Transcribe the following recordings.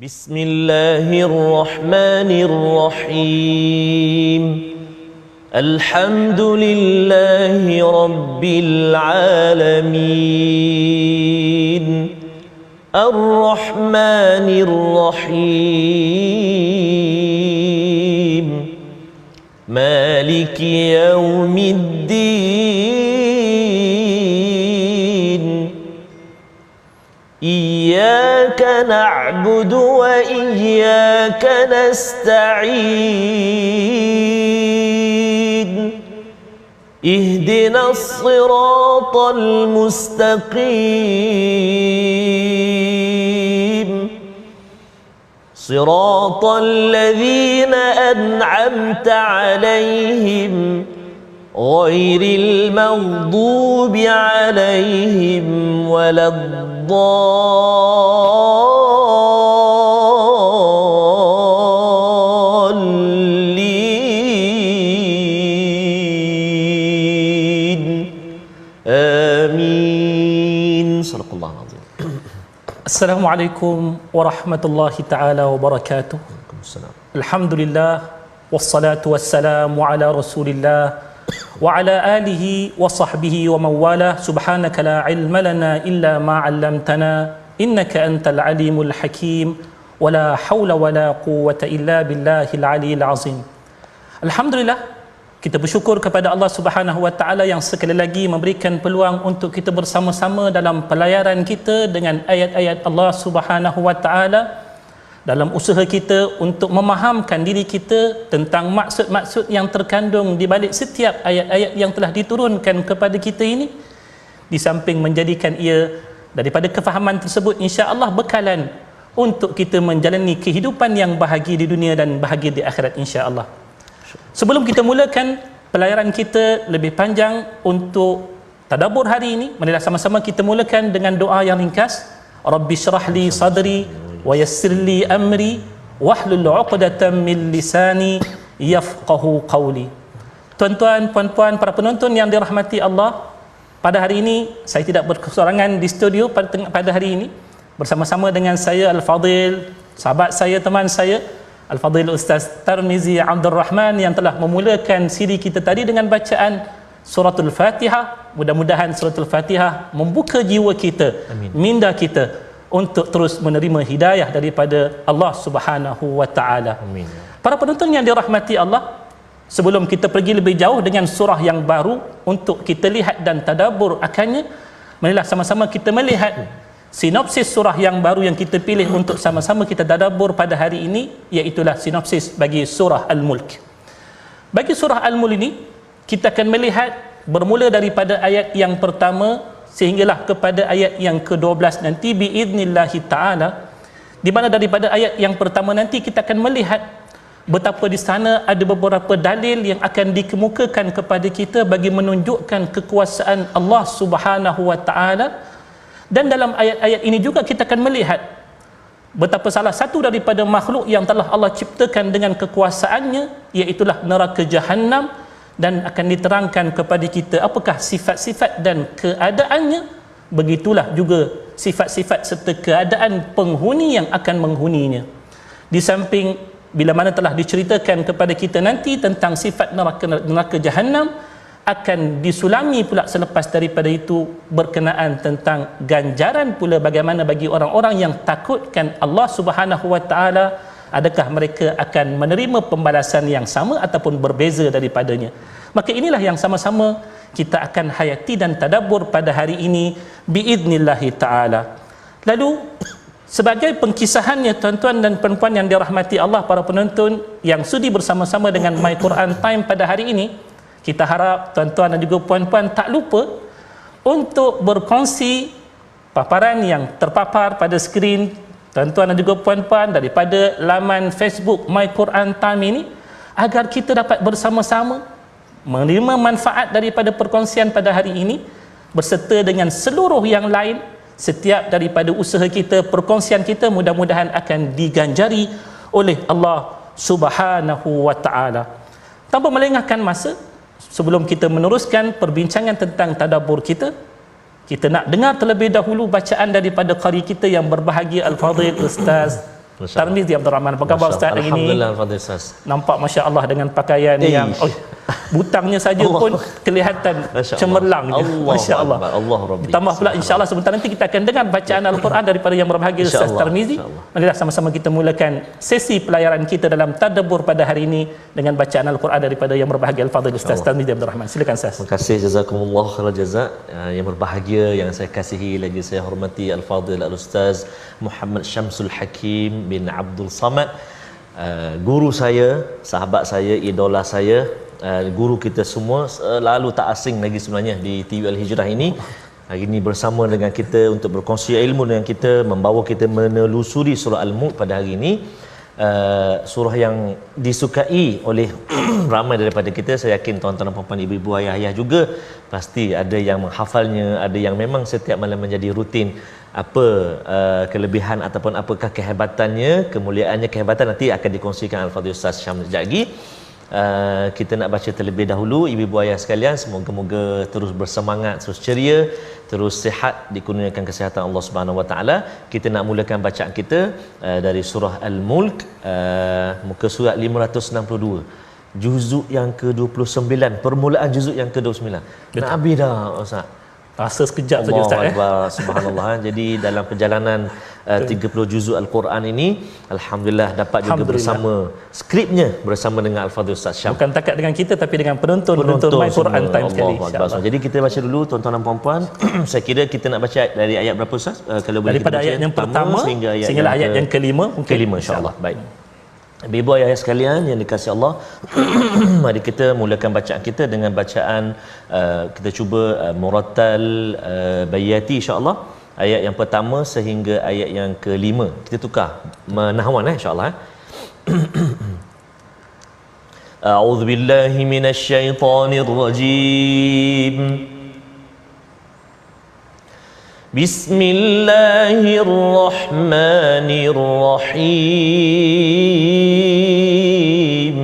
بسم الله الرحمن الرحيم الحمد لله رب العالمين الرحمن الرحيم مالك يوم الدين إياك نعبد وإياك نستعين اهدنا الصراط المستقيم صراط الذين أنعمت عليهم غير المغضوب عليهم ولا الضالين آمين صدق الله العظيم. Assalamualaikum warahmatullahi taala wabarakatuh. Waalaikumsalam. Alhamdulillah wassalatu wassalamu ala Rasulillah wa ala alihi wa sahbihi wa mawala. Subhanaka la ilma lana illa ma 'allamtana innaka antal alimul hakim wa la haula wa la quwwata illa billahil aliyil azim. Alhamdulillah, kita bersyukur kepada Allah Subhanahu wa taala yang sekali lagi memberikan peluang untuk kita bersama-sama dalam pelayaran kita dengan ayat-ayat Allah Subhanahu wa taala, dalam usaha kita untuk memahamkan diri kita tentang maksud-maksud yang terkandung di balik setiap ayat-ayat yang telah diturunkan kepada kita ini, di samping menjadikan ia daripada kefahaman tersebut insya-Allah bekalan untuk kita menjalani kehidupan yang bahagia di dunia dan bahagia di akhirat insya-Allah. Sebelum kita mulakan pelayaran kita lebih panjang untuk tadabbur hari ini, marilah sama-sama kita mulakan dengan doa yang ringkas. Rabbi syrah li sadri wa yassir li amri wahlul 'uqdatam min lisani yafqahu qawli. Tuan-tuan, puan-puan, para penonton yang dirahmati Allah, pada hari ini saya tidak berkesorangan di studio pada hari ini. Bersama-sama dengan saya Al-Fadhil, sahabat saya, teman saya Al-Fadhil Ustaz Tarmizi Abdul Rahman yang telah memulakan siri kita tadi dengan bacaan suratul Fatihah. Mudah-mudahan suratul Fatihah membuka jiwa kita, amin, minda kita untuk terus menerima hidayah daripada Allah Subhanahu wa taala. Amin. Para penonton yang dirahmati Allah, sebelum kita pergi lebih jauh dengan surah yang baru untuk kita lihat dan tadabbur akannya, marilah sama-sama kita melihat sinopsis surah yang baru yang kita pilih untuk sama-sama kita tadabbur pada hari ini, iaitulah sinopsis bagi surah Al-Mulk. Bagi surah Al-Mulk ini, kita akan melihat bermula daripada ayat yang pertama sehinggalah kepada ayat yang ke-12 nanti biidnillahi ta'ala, di mana daripada ayat yang pertama nanti kita akan melihat betapa di sana ada beberapa dalil yang akan dikemukakan kepada kita bagi menunjukkan kekuasaan Allah Subhanahu wa ta'ala. Dan dalam ayat-ayat ini juga kita akan melihat betapa salah satu daripada makhluk yang telah Allah ciptakan dengan kekuasaannya, iaitulah neraka Jahannam, dan akan diterangkan kepada kita apakah sifat-sifat dan keadaannya, begitulah juga sifat-sifat serta keadaan penghuni yang akan menghuninya. Di samping bila mana telah diceritakan kepada kita nanti tentang sifat neraka Jahannam, akan disulami pula selepas daripada itu berkenaan tentang ganjaran pula bagaimana bagi orang-orang yang takutkan Allah Subhanahu wa taala, adakah mereka akan menerima pembalasan yang sama ataupun berbeza daripadanya. Maka inilah yang sama-sama kita akan hayati dan tadabbur pada hari ini biidnillahi taala. Lalu sebagai pengkisahannya, tuan-tuan dan puan-puan yang dirahmati Allah, para penonton yang sudi bersama-sama dengan My Quran Time pada hari ini, kita harap tuan-tuan dan juga puan-puan tak lupa untuk berkongsi paparan yang terpapar pada skrin tuan-tuan dan juga puan-puan daripada laman Facebook My Quran Time ini, agar kita dapat bersama-sama menerima manfaat daripada perkongsian pada hari ini berserta dengan seluruh yang lain. Setiap daripada usaha kita, perkongsian kita mudah-mudahan akan diganjari oleh Allah Subhanahu wa taala. Tanpa melengahkan masa, sebelum kita meneruskan perbincangan tentang tadabbur kita, kita nak dengar terlebih dahulu bacaan daripada qari kita yang berbahagia Al-Fadhil Ustaz Masya Allah. Tarmizi Abdul Rahman, apa khabar Ustaz hari ini? Alhamdulillah, Fadil Ustaz. Nampak Masya Allah dengan pakaian yang butangnya saja Allah. pun kelihatan Masya Allah. cemerlang je. Allah Masya Allah. Akbar. Allah Rabbi. Ditambah pula insya-Allah sebentar nanti kita akan dengar bacaan Al-Quran daripada yang berbahagia Insya Ustaz Allah, Tarmizi. insya Allah. Marilah sama-sama kita mulakan sesi pelayaran kita dalam tadabbur pada hari ini dengan bacaan Al-Quran daripada yang berbahagia Al-Fadhil Ustaz Tarmizi Abdul Rahman. Silakan Ustaz. Terima kasih, jazakumullah khairal jazak. Yang berbahagia, yang saya kasihi lagi saya hormati Al-Fadhil Al-Ustaz Muhammad Syamsul Hakim bin Abdul Samad, guru saya, sahabat saya, idola saya, guru kita semua, selalu tak asing lagi sebenarnya di TV Al-Hijrah ini. Hari ini bersama dengan kita untuk berkongsi ilmu dengan kita, membawa kita menelusuri surah Al-Mulk pada hari ini. Surah yang disukai oleh ramai daripada kita. Saya yakin tuan-tuan dan puan-puan, ibu-ibu, ayah-ayah juga pasti ada yang menghafalnya, ada yang memang setiap malam menjadi rutin. Apa kelebihan ataupun apakah kehebatannya, kemuliaannya, kehebatan nanti akan dikongsikan Al-Fadhil Ustaz Syam sekejap lagi. Kita nak baca terlebih dahulu, ibu-ibu ayah sekalian, semoga-moga terus bersemangat, terus ceria, terus sihat, dikurniakan kesihatan Allah Subhanahu Wa Taala. Kita nak mulakan bacaan kita dari surah Al-Mulk, muka surat 562, juzuk yang ke-29, permulaan juzuk yang ke-29. Nak habis dah Ustaz. Rasa sekejap saja Ustaz. Akbar, subhanallah. Jadi dalam perjalanan 30 juzuk Al-Quran ini, alhamdulillah dapat juga bersama skripnya bersama dengan Al-Fadhil Ustaz Syam. Bukan takat dengan kita tapi dengan penonton My Quran Time sekali, insya-Allah. Jadi kita baca dulu tuan-tuan dan puan-puan. Saya kira kita nak baca dari ayat berapa Ustaz? Kalau boleh Daripada kita baca ayat yang pertama sehingga ayat yang kelima, mungkin kelima insya-Allah. Baik. Ibu ayah sekalian yang dikasihi Allah, mari kita mulakan bacaan kita dengan bacaan kita cuba murattal bayati insya-Allah. Ayat yang pertama sehingga ayat yang kelima. Kita tukar menahwan insya-Allah. A'udzu billahi minasy syaithanir rajim. Bismillahirrahmanirrahim.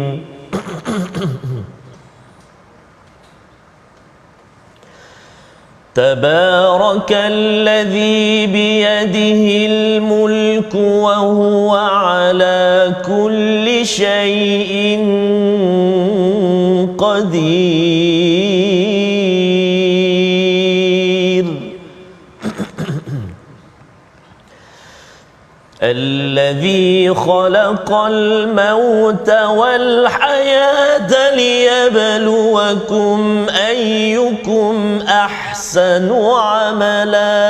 Tabarakalladzi biyadihil mulku wa huwa ala kulli syai'in qadir. الذي خلق الموت والحياة ليبلوكم أيكم أحسن عملا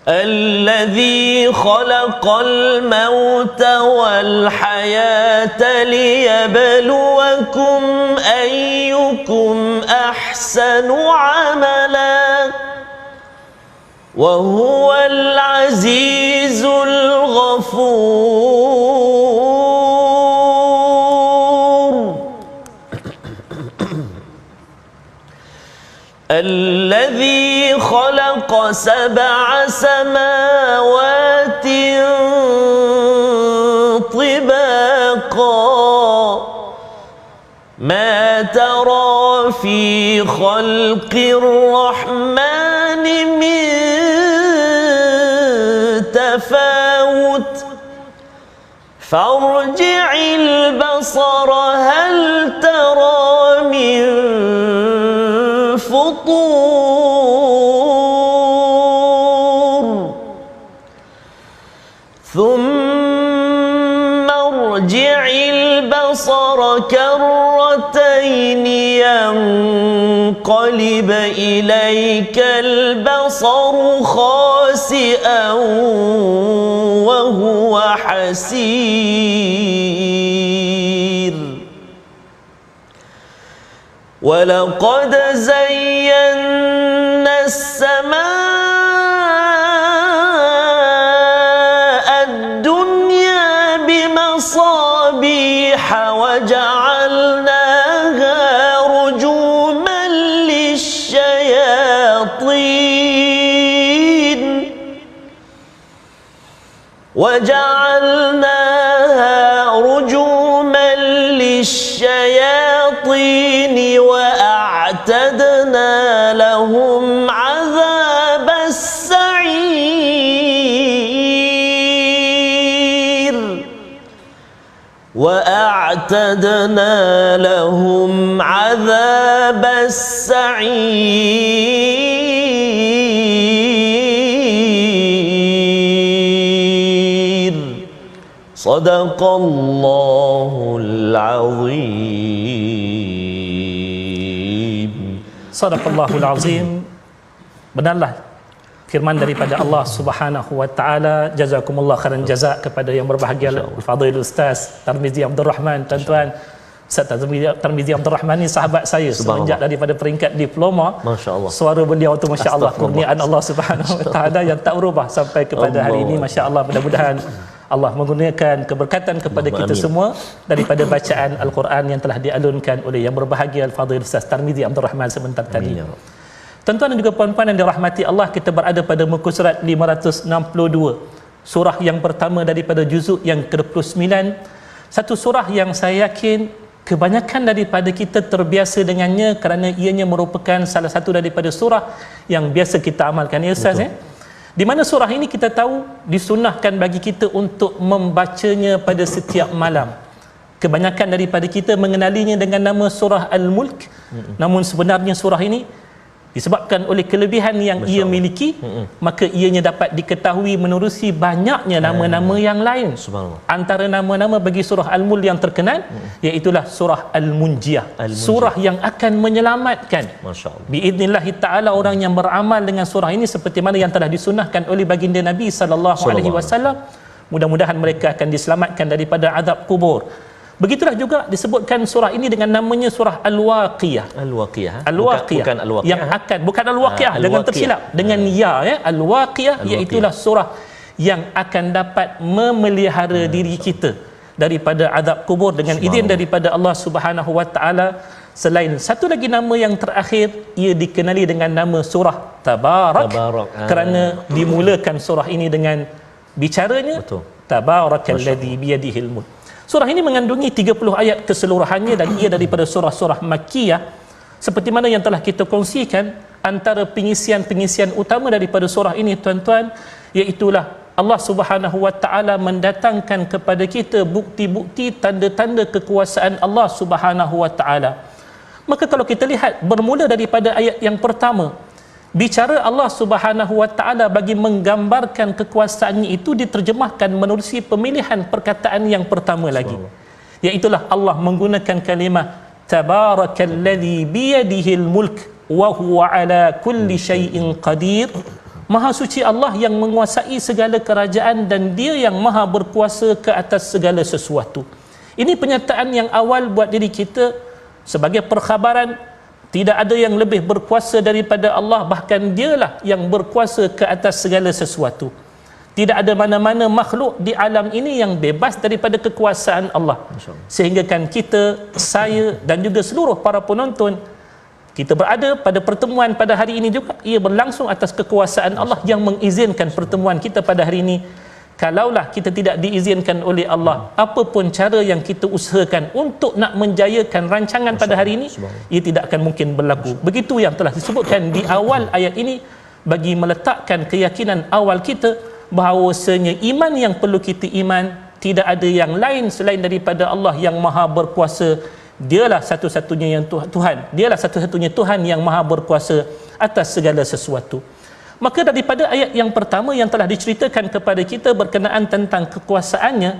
الذي خلق الموت والحياة ليبلوكم أيكم أحسن عملا وهو العزيز الغفور الذي خلق 7 سماوات طباقا ما ترى في خلق الرحمن من تفاوت فارجع البصر هل ترى من فطور ثم ارجع البصر كرتين ينقلب إليك البصر خاسئا وهو حسير ولقد زينا السماء الدنيا بمصابيح وجعلناها رجوما للشياطين وأعتدنا لهم عذاب السعير وأعتدنا لهم عذاب السعير صدق الله العظيم. Sadaqallahul azim. Benarlah firman daripada Allah Subhanahu wa taala. Jazakumullah khairan jazak kepada yang berbahagia Fadil Ustaz Tarmizi Abdul Rahman. Tuan-tuan, Ustaz Tarmizi Abdul Rahman ni sahabat saya semenjak daripada peringkat diploma. Masya-Allah. Suara beliau tu masya-Allah, kurniaan Allah Subhanahu wa taala yang tak berubah sampai kepada hari ini. Masya-Allah, mudah-mudahan Allah menggunakan keberkatan kepada kita semua daripada bacaan Al-Quran yang telah dialunkan oleh yang berbahagia Al-Fadhil Ustaz Tarmizi Abdul Rahman sebentar tadi. Tuan-tuan dan juga puan-puan yang dirahmati Allah, kita berada pada muka surat 562. Surah yang pertama daripada juzuk yang ke-29. Satu surah yang saya yakin kebanyakan daripada kita terbiasa dengannya kerana ianya merupakan salah satu daripada surah yang biasa kita amalkan. Ya Ustaz, di mana surah ini kita tahu disunnahkan bagi kita untuk membacanya pada setiap malam. Kebanyakan daripada kita mengenalinya dengan nama surah Al-Mulk. Namun sebenarnya surah ini disebabkan oleh kelebihan yang ia miliki, maka ianya dapat diketahui menerusi banyaknya nama-nama yang lain. Antara nama-nama bagi surah Al-Mulk yang terkenal iaitulah surah Al-Munjiyah, surah yang akan menyelamatkan biidznillah taala orang yang beramal dengan surah ini seperti mana yang telah disunnahkan oleh baginda Nabi sallallahu alaihi wasallam. Mudah-mudahan mereka akan diselamatkan daripada azab kubur. Begitulah juga disebutkan surah ini dengan namanya surah Al-Waqiyah. Al-Waqiyah. Al-Waqiyah. Bukan Al-Waqiyah. Yang akan, bukan Al-Waqiyah, jangan tersilap dengan ya, Al-Waqiyah iaitulah surah yang akan dapat memelihara diri kita daripada azab kubur dengan izin daripada Allah Subhanahu wa taala. Selain satu lagi nama yang terakhir, ia dikenali dengan nama surah Tabarak. Kerana dimulakan surah ini dengan bicaranya Tabarakalladzi biyadihil mulk. Surah ini mengandungi 30 ayat keseluruhannya dan ia daripada surah-surah Makkiyah. Seperti mana yang telah kita kongsikan, antara pengisian-pengisian utama daripada surah ini tuan-tuan, iaitulah Allah Subhanahu wa taala mendatangkan kepada kita bukti-bukti tanda-tanda kekuasaan Allah Subhanahu wa taala. Maka kalau kita lihat bermula daripada ayat yang pertama, bicara Allah Subhanahu wa taala bagi menggambarkan kekuasaannya itu diterjemahkan menerusi pemilihan perkataan yang pertama lagi, iaitulah Allah menggunakan kalimah Tabarakalladzi biyadihil mulk wa huwa ala kulli syai'in qadir. Maha suci Allah yang menguasai segala kerajaan dan dia yang maha berkuasa ke atas segala sesuatu. Ini penyataan yang awal buat diri kita sebagai perkhabaran. Tidak ada yang lebih berkuasa daripada Allah, bahkan dialah yang berkuasa ke atas segala sesuatu. Tidak ada mana-mana makhluk di alam ini yang bebas daripada kekuasaan Allah. Sehingga kan kita, saya dan juga seluruh para penonton, kita berada pada pertemuan pada hari ini juga, ia berlangsung atas kekuasaan Allah yang mengizinkan pertemuan kita pada hari ini. Kalaulah kita tidak diizinkan oleh Allah, apapun cara yang kita usahakan untuk nak menjayakan rancangan pada hari ini, ia tidak akan mungkin berlaku. Begitu yang telah disebutkan di awal ayat ini, bagi meletakkan keyakinan awal kita bahawasanya iman yang perlu kita iman, tidak ada yang lain selain daripada Allah yang maha berkuasa. Dialah satu-satunya yang Tuhan, dialah satu-satunya Tuhan yang maha berkuasa atas segala sesuatu. Maka daripada ayat yang pertama yang telah diceritakan kepada kita berkenaan tentang kekuasaannya,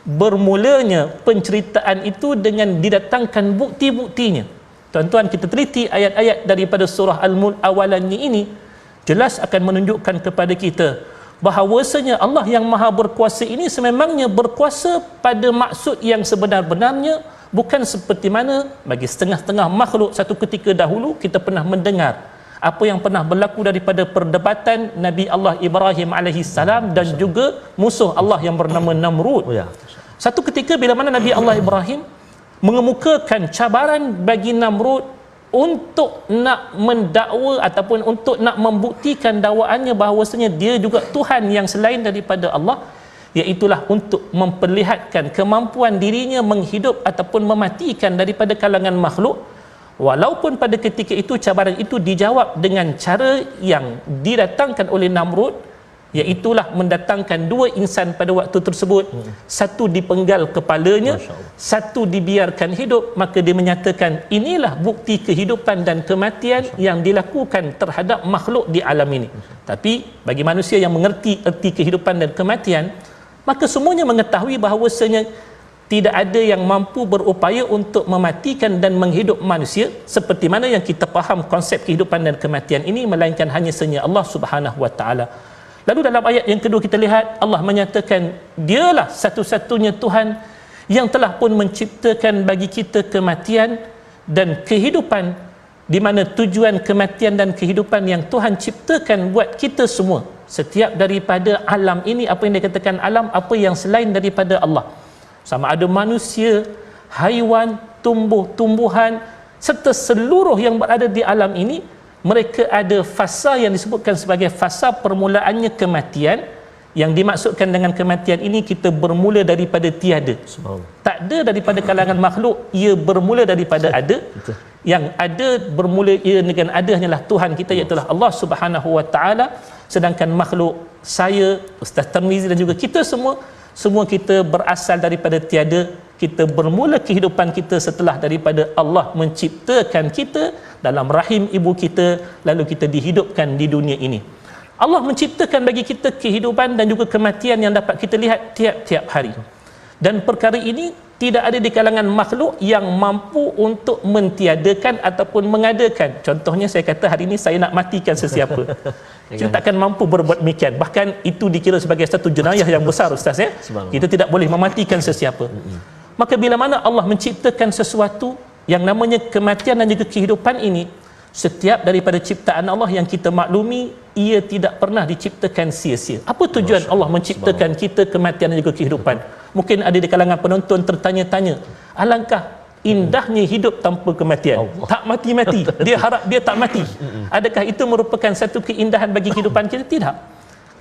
bermulanya penceritaan itu dengan didatangkan bukti-buktinya. Tuan-tuan, kita teliti ayat-ayat daripada surah Al-Mulk awalannya ini, jelas akan menunjukkan kepada kita bahawasanya Allah yang maha berkuasa ini sememangnya berkuasa pada maksud yang sebenar-benarnya, bukan seperti mana bagi setengah-setengah makhluk satu ketika dahulu kita pernah mendengar apa yang pernah berlaku daripada perdebatan Nabi Allah Ibrahim alaihi salam dan juga musuh Allah yang bernama Namrud. Satu ketika bila mana Nabi Allah Ibrahim mengemukakan cabaran bagi Namrud untuk nak mendakwa ataupun untuk nak membuktikan dakwaannya bahawasanya dia juga Tuhan yang selain daripada Allah, iaitulah untuk memperlihatkan kemampuan dirinya menghidup ataupun mematikan daripada kalangan makhluk. Walaupun pada ketika itu cabaran itu dijawab dengan cara yang didatangkan oleh Namrud, Iaitulah mendatangkan dua insan pada waktu tersebut, satu dipenggal kepalanya, satu dibiarkan hidup. Maka dia menyatakan inilah bukti kehidupan dan kematian yang dilakukan terhadap makhluk di alam ini. Tapi bagi manusia yang mengerti erti kehidupan dan kematian, maka semuanya mengetahui bahawasanya tidak ada yang mampu berupaya untuk mematikan dan menghidup manusia seperti mana yang kita faham konsep kehidupan dan kematian ini, melainkan hanya senya Allah Subhanahu wa taala. Lalu dalam ayat yang kedua kita lihat Allah menyatakan dialah satu-satunya Tuhan yang telah pun menciptakan bagi kita kematian dan kehidupan, di mana tujuan kematian dan kehidupan yang Tuhan ciptakan buat kita semua, setiap daripada alam ini, apa yang dikatakan alam, apa yang selain daripada Allah, sama ada manusia, haiwan, tumbuh-tumbuhan serta seluruh yang berada di alam ini, mereka ada fasa yang disebutkan sebagai fasa permulaannya kematian. Yang dimaksudkan dengan kematian ini, kita bermula daripada tiada. Tak ada daripada kalangan makhluk ia bermula daripada ada. Yang ada bermula ia dengan ada hanyalah Tuhan kita, iaitu Allah Subhanahu wa taala. Sedangkan makhluk, saya, Ustaz Tarmizi dan juga kita semua kita berasal daripada tiada. Kita bermula kehidupan kita setelah daripada Allah menciptakan kita dalam rahim ibu kita, lalu kita dihidupkan di dunia ini. Allah menciptakan bagi kita kehidupan dan juga kematian yang dapat kita lihat tiap-tiap hari. Dan perkara ini tidak ada di kalangan makhluk yang mampu untuk mentiadakan ataupun mengadakan. Contohnya saya kata hari ini saya nak matikan sesiapa. Kita takkan mampu berbuat demikian. Bahkan itu dikira sebagai satu jenayah yang besar, Ustaz, ya. Kita tidak boleh mematikan sesiapa. Maka bila mana Allah menciptakan sesuatu yang namanya kematian dan juga kehidupan ini, setiap daripada ciptaan Allah yang kita maklumi, ia tidak pernah diciptakan sia-sia. Apa tujuan Allah menciptakan kita, kematian dan juga kehidupan? Mungkin ada di kalangan penonton tertanya-tanya, alangkah indahnya hidup tanpa kematian. Tak mati-mati. Dia harap dia tak mati. Adakah itu merupakan satu keindahan bagi kehidupan kita? Tidak.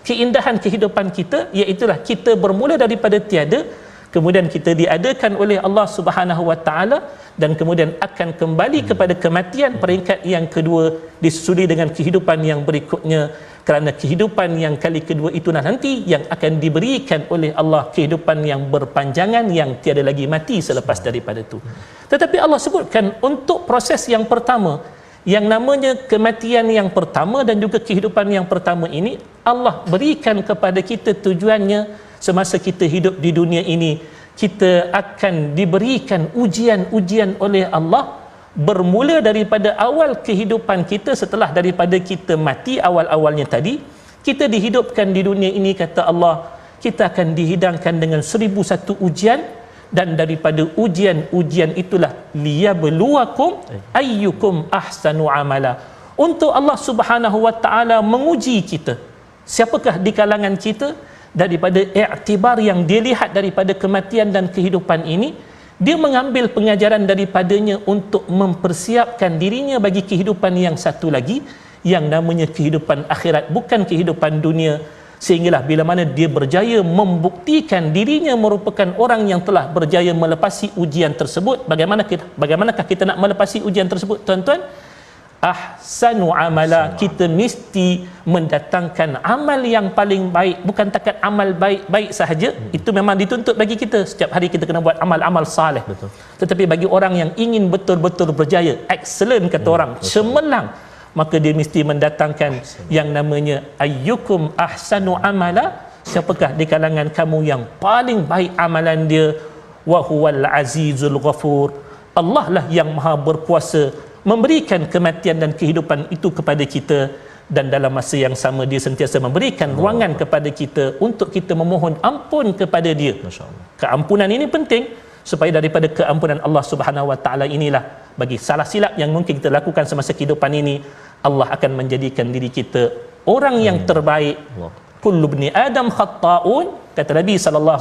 Keindahan kehidupan kita iaitulah kita bermula daripada tiada, kemudian kita diadakan oleh Allah Subhanahu wa taala, dan kemudian akan kembali kepada kematian peringkat yang kedua, disusuli dengan kehidupan yang berikutnya. Kerana kehidupan yang kali kedua itu nanti yang akan diberikan oleh Allah, kehidupan yang berpanjangan yang tiada lagi mati selepas daripada itu. Tetapi Allah sebutkan untuk proses yang pertama, yang namanya kematian yang pertama dan juga kehidupan yang pertama ini, Allah berikan kepada kita tujuannya semasa kita hidup di dunia ini. Kita akan diberikan ujian-ujian oleh Allah, bermula daripada awal kehidupan kita setelah daripada kita mati awal-awalnya tadi. Kita dihidupkan di dunia ini, kata Allah, kita akan dihidangkan dengan 1001 ujian, dan daripada ujian-ujian itulah liyabluwakum ayyukum ahsanu amala. Untuk Allah Subhanahu wa taala menguji kita, siapakah di kalangan kita daripada iktibar yang dia lihat daripada kematian dan kehidupan ini, dia mengambil pengajaran daripadanya untuk mempersiapkan dirinya bagi kehidupan yang satu lagi, yang namanya kehidupan akhirat, bukan kehidupan dunia. Sehinggalah bila mana dia berjaya membuktikan dirinya merupakan orang yang telah berjaya melepasi ujian tersebut. Bagaimanakah kita nak melepasi ujian tersebut, tuan-tuan? Ahsanu amala, kita mesti mendatangkan amal yang paling baik. Bukan takat amal baik sahaja, itu memang dituntut bagi kita. Setiap hari kita kena buat amal-amal saleh. Tetapi bagi orang yang ingin betul-betul berjaya, excellent kata orang, cemerlang, maka dia mesti mendatangkan yang namanya ayyukum ahsanu amala. Siapakah di kalangan kamu yang paling baik amalan dia? Wa huwal azizul ghafur. Allah lah yang maha berkuasa memberikan kematian dan kehidupan itu kepada kita, dan dalam masa yang sama dia sentiasa memberikan ruangan kepada kita untuk kita memohon ampun kepada dia. Keampunan ini penting, supaya daripada keampunan Allah Subhanahu wa taala inilah, bagi salah silap yang mungkin kita lakukan semasa kehidupan ini, Allah akan menjadikan diri kita orang yang terbaik. Kullu ibni Adam khatta'un, kata Nabi SAW,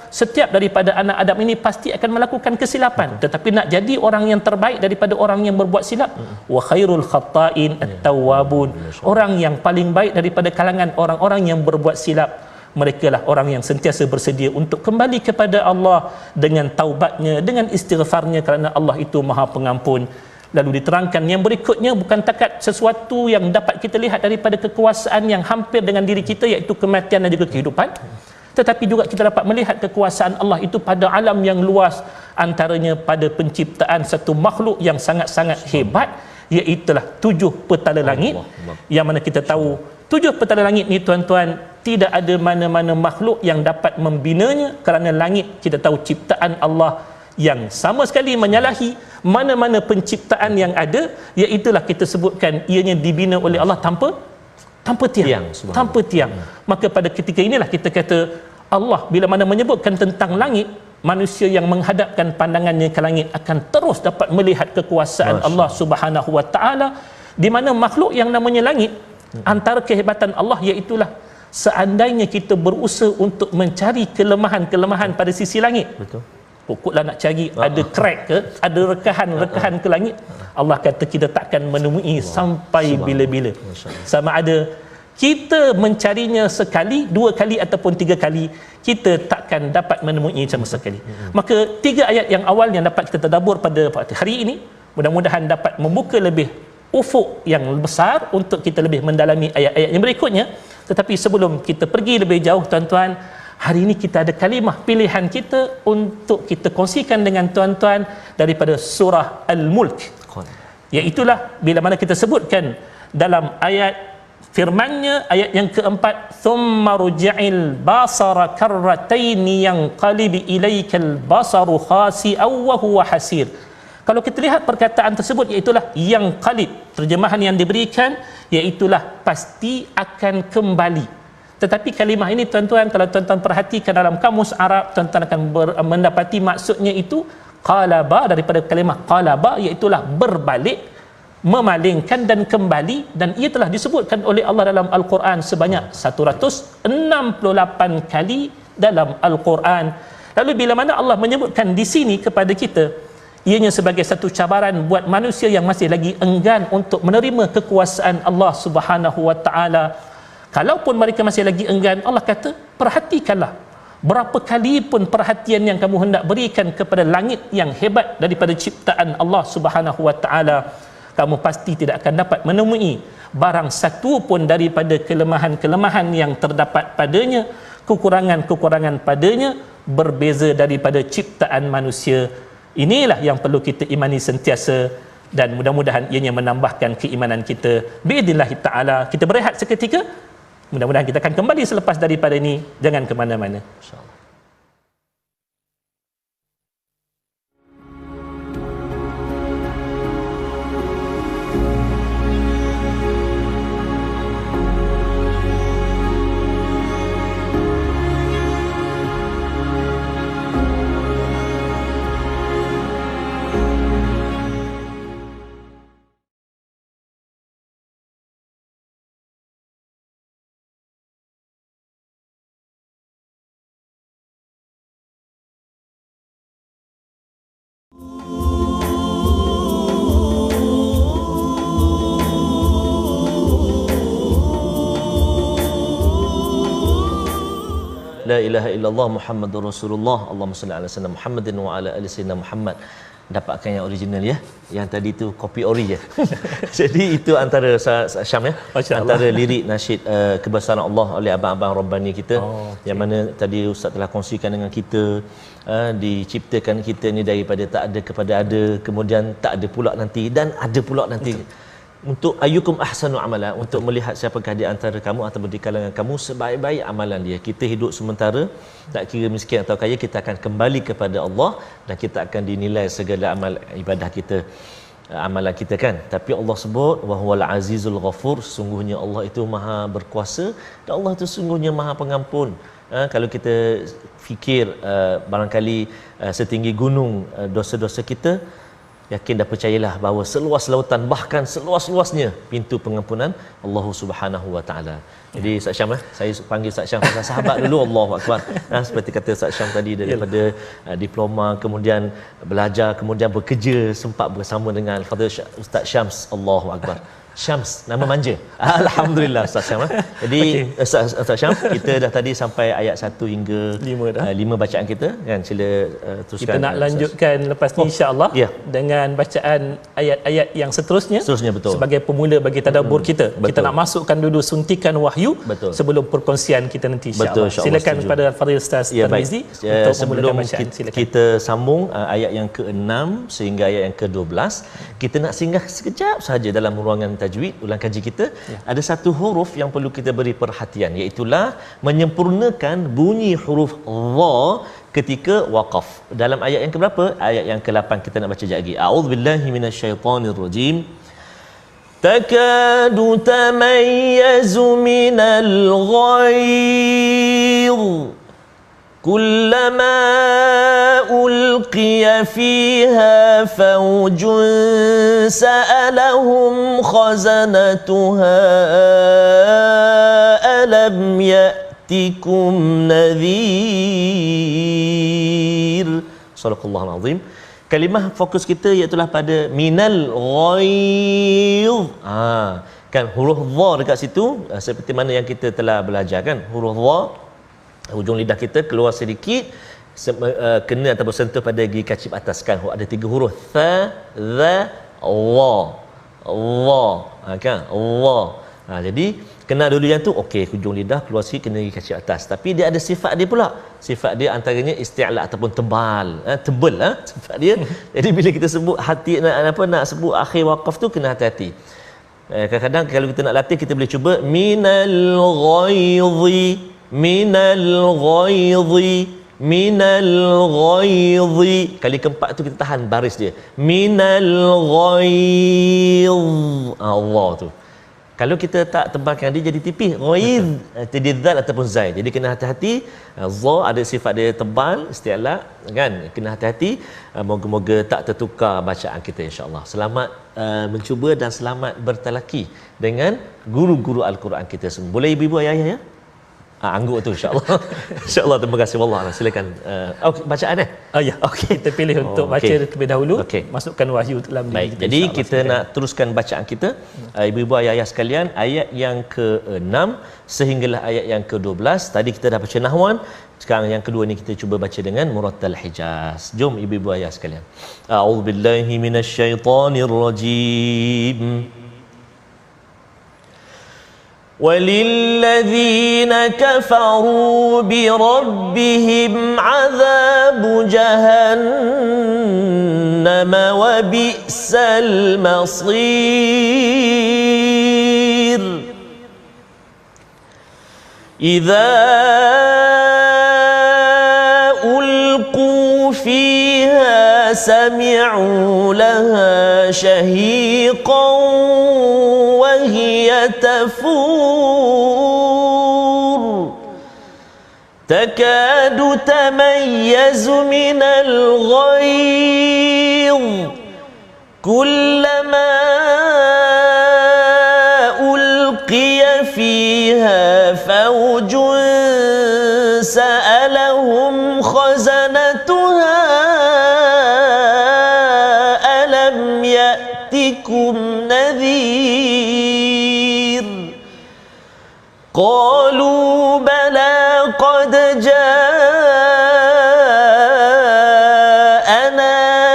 setiap daripada anak Adam ini pasti akan melakukan kesilapan, tetapi nak jadi orang yang terbaik daripada orang yang berbuat silap, wa khairul khatta'in at-tawwabun, orang yang paling baik daripada kalangan orang-orang yang berbuat silap, mereka lah orang yang sentiasa bersedia untuk kembali kepada Allah dengan taubatnya, dengan istighfarnya, kerana Allah itu Maha Pengampun Lalu diterangkan yang berikutnya bukan takat sesuatu yang dapat kita lihat daripada kekuasaan yang hampir dengan diri kita, iaitu kematian dan juga kehidupan, tetapi juga kita dapat melihat kekuasaan Allah itu pada alam yang luas, antaranya pada penciptaan satu makhluk yang sangat-sangat hebat, iaitulah 7 petala langit. Yang mana kita tahu 7 petala langit ni tuan-tuan, tidak ada mana-mana makhluk yang dapat membinanya, kerana langit kita tahu ciptaan Allah yang sama sekali menyalahi mana-mana penciptaan yang ada, iaitulah kita sebutkan ianya dibina oleh Allah tanpa tiang. Tanpa tiang. Maka pada ketika inilah kita kata Allah bila mana menyebutkan tentang langit, manusia yang menghadapkan pandangannya ke langit akan terus dapat melihat kekuasaan Allah Subhanahu wa taala, di mana makhluk yang namanya langit, antara kehebatan Allah iaitulah seandainya kita berusaha untuk mencari kelemahan-kelemahan pada sisi langit, betul, pokoklah nak cari ada crack ke, ada rekahan ke langit, Allah kata kita takkan menemui sampai bila-bila. Sama ada kita mencarinya sekali, 2 kali ataupun 3 kali, kita takkan dapat menemui sama sekali. Maka 3 ayat yang awal yang dapat kita tadabbur pada hari ini, mudah-mudahan dapat membuka lebih ufuk yang besar untuk kita lebih mendalami ayat-ayat yang berikutnya. Tetapi sebelum kita pergi lebih jauh tuan-tuan, hari ini kita ada kalimah pilihan kita untuk kita kongsikan dengan tuan-tuan daripada surah Al-Mulk. Iaitulah bila mana kita sebutkan dalam ayat firman-Nya, ayat yang keempat, thumma ruj'il basara karrataini yanqalib ilaikal basaru khasi'aw wa huwa hasir. Kalau kita lihat perkataan tersebut, iaitulah yang qalib, terjemahan yang diberikan iaitulah pasti akan kembali. Tetapi kalimah ini tuan-tuan, kalau tuan-tuan perhatikan dalam kamus Arab, tuan-tuan akan mendapati maksudnya itu qalaba, daripada kalimah qalaba, iaitulah berbalik, memalingkan dan kembali, dan ia telah disebutkan oleh Allah dalam Al-Quran sebanyak 168 kali dalam Al-Quran. Lalu bila mana Allah menyebutkan di sini kepada kita, ianya sebagai satu cabaran buat manusia yang masih lagi enggan untuk menerima kekuasaan Allah Subhanahu wa taala. Kalaupun mereka masih lagi enggan, Allah kata perhatikanlah berapa kali pun perhatian yang kamu hendak berikan kepada langit yang hebat daripada ciptaan Allah Subhanahu wa taala, kamu pasti tidak akan dapat menemui barang satu pun daripada kelemahan-kelemahan yang terdapat padanya, kekurangan-kekurangan padanya berbeza daripada ciptaan manusia. Inilah yang perlu kita imani sentiasa, dan mudah-mudahan ianya menambahkan keimanan kita. Biidznillah taala, kita berehat seketika. Mudah-mudahan kita akan kembali selepas daripada ini. Jangan ke mana-mana. InsyaAllah. La ilaha illallah Muhammadur Rasulullah. Allahumma salli ala sayyidina Muhammadin wa ala ali sayyidina Muhammad. Dapatkan yang original ya. Yang tadi tu kopi ori je. Jadi itu antara Syam ya. Antara lirik nasyid kebesaran Allah oleh abang-abang Rabbani kita. Yang mana tadi Ustaz telah kongsikan dengan kita, diciptakan kita ni daripada tak ada kepada ada, kemudian tak ada pula nanti dan ada pula nanti. Betul. Untuk ayyukum ahsanu amala, untuk melihat siapakah di antara kamu atau di kalangan kamu sebaik-baik amalan dia. Kita hidup sementara, tak kira miskin atau kaya, kita akan kembali kepada Allah dan kita akan dinilai segala amal ibadah kita, amalan kita kan. Tapi Allah sebut wa huwal azizul ghafur, sesungguhnya Allah itu maha berkuasa dan Allah itu sesungguhnya maha pengampun. Kalau kita fikir barangkali setinggi gunung dosa-dosa kita, yakin dan percayalah bahawa seluas lautan, bahkan seluas-luasnya pintu pengampunan Allah Subhanahu wa taala. Jadi Ustaz Syam, saya panggil Ustaz Syam pasal sahabat dulu. Allahu akbar. Seperti kata Ustaz Syam tadi, daripada diploma, kemudian belajar, kemudian bekerja, sempat bersama dengan Al-Fadhil Ustaz Syams. Allahu akbar. Syams, nama manja. Alhamdulillah Ustaz Syam. Jadi Ustaz Syam, kita dah tadi sampai ayat 1 hingga 5 dah. 5 bacaan kita kan. Sila teruskan. Kita nak lanjutkan lepas ni insya-Allah dengan bacaan ayat-ayat yang seterusnya. Betul. Sebagai pemula bagi tadabbur kita. Kita nak masukkan dulu suntikan wahyu sebelum perkongsian kita nanti insya-Allah. Silakan kepada Al-Fadhil Ustaz Tarmizi untuk memulakan bacaan. Silakan. Kita sambung ayat yang ke-6 sehingga ayat yang ke-12. Kita nak singgah sekejap sahaja dalam ruangan tajwid ulang kaji kita. Ada satu huruf yang perlu kita beri perhatian, iaitu menyempurnakan bunyi huruf dha ketika waqaf. Dalam ayat yang keberapa? Ayat yang ke-8 kita nak baca sekejap lagi. A'udzubillahi minasyaitonirrajim. Takadu tamayyazu minal ghayr kullama ulqiya fiha fawjun sa'alahum khazanatuha alam ya'tikum nadhir. Sadaqallahul azim. Kalimah fokus kita iaitu pada minal ghaidh. Kan huruf dha dekat situ seperti mana yang kita telah belajar kan, huruf dha hujung lidah kita keluar sedikit kena ataupun sentuh pada gigi kacip atas kan. Ada 3 huruf tha, dha, wa. Kan? Wa. Jadi kena dulu yang tu okey, hujung lidah keluar sikit kena gigi kacip atas. Tapi dia ada sifat dia pula. Sifat dia antaranya isti'la ataupun tebal, tebal sifat dia. Jadi bila kita sebut hati nak sebut akhir waqaf tu kena hati-hati. Kadang-kadang kalau kita nak latih kita boleh cuba minal ghaidhi, minal ghaidhi, minal ghaidhi. Kali keempat tu kita tahan baris dia. Minal ghaidh. Allah tu. Kalau kita tak tebalkan dia jadi tipis, ghaidh, jadi zal ataupun zai. Jadi kena hati-hati. Za ada sifat dia tebal, isti'la kan. Kena hati-hati. Moga-moga tak tertukar bacaan kita insya-Allah. Selamat mencuba dan selamat bertalaki dengan guru-guru al-Quran kita semua. Boleh ibu-ibu ayah-ayah ya? Angguk tu insya-Allah. Insya-Allah, terima kasih. Wallah, silakan. Bacaan ya. Okey, kita pilih untuk baca terlebih dahulu. Masukkan wahyu dalam diri kita. Jadi kita nak teruskan bacaan kita. Ibu-ibu ayah-ayah sekalian, ayat yang ke-6 sehinggalah ayat yang ke-12. Tadi kita dah baca nahwan. Sekarang yang kedua ni kita cuba baca dengan murattal Hijaz. Jom ibu-ibu ayah sekalian. A'udzubillahi minasyaitonirrajim. وَلِلَّذِينَ كَفَرُوا بِرَبِّهِمْ عَذَابُ جَهَنَّمَ وَبِئْسَ الْمَصِيرُ إِذَا أُلْقُوا فِيهَا سَمِعُوا لَهَا شَهِيقًا وهي تفور تكاد تميز من الغيظ كلما ألقي فيها فوج سألهم خزنتها ألم يأتكم نذير قالوا بلى قد جاءنا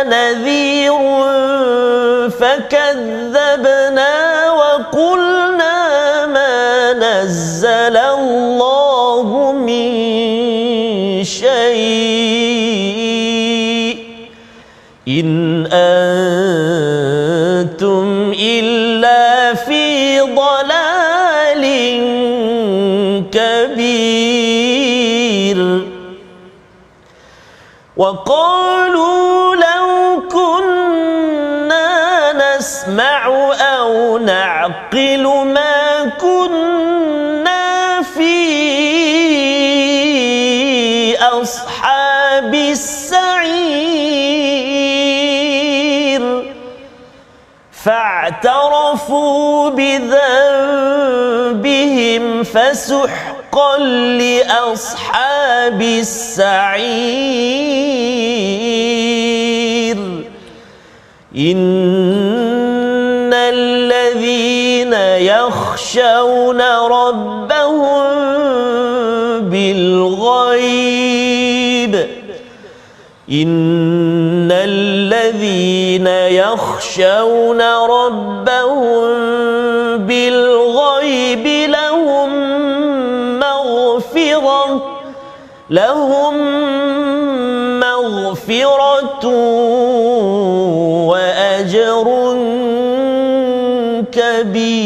نذير فكذبنا وقلنا ما نزل الله من شيء إن أنتم إلا في ضلال كبير وقالوا لو كنا نسمع أو نعقل ما كنا في أصحاب السعير فاعترفوا بذنبهم فسحقا لأصحاب السعير إن الذين يخشون ربهم بالغيب إن الذين يخشون ربهم بالغيب لهم مغفرة وأجر كبير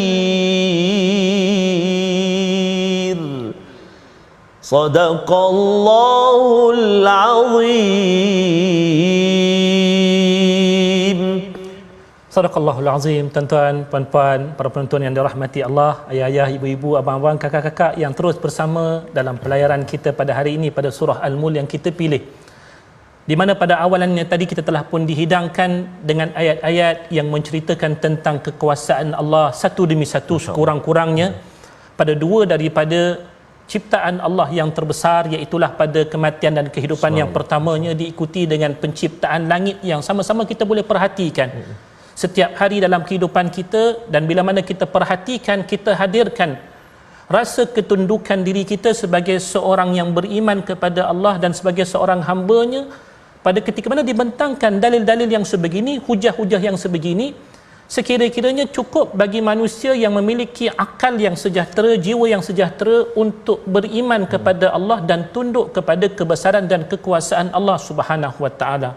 صدق الله العظيم. Sadaqallahul Azim. Tuan-tuan, puan-puan, para penonton yang dirahmati Allah, ayah-ayah, ibu-ibu, abang-abang, kakak-kakak yang terus bersama dalam pelayaran kita pada hari ini pada surah Al-Mulk yang kita pilih, di mana pada awalannya tadi kita telah pun dihidangkan dengan ayat-ayat yang menceritakan tentang kekuasaan Allah satu demi satu sekurang-kurangnya pada dua daripada ciptaan Allah yang terbesar, iaitulah pada kematian dan kehidupan yang pertamanya diikuti dengan penciptaan langit yang sama-sama kita boleh perhatikan setiap hari dalam kehidupan kita. Dan bila mana kita perhatikan, kita hadirkan rasa ketundukan diri kita sebagai seorang yang beriman kepada Allah dan sebagai seorang hamba-Nya. Pada ketika mana dibentangkan dalil-dalil yang sebegini, hujah-hujah yang sebegini, sekira-kiranya cukup bagi manusia yang memiliki akal yang sejahtera, jiwa yang sejahtera untuk beriman kepada Allah dan tunduk kepada kebesaran dan kekuasaan Allah Subhanahu wa taala.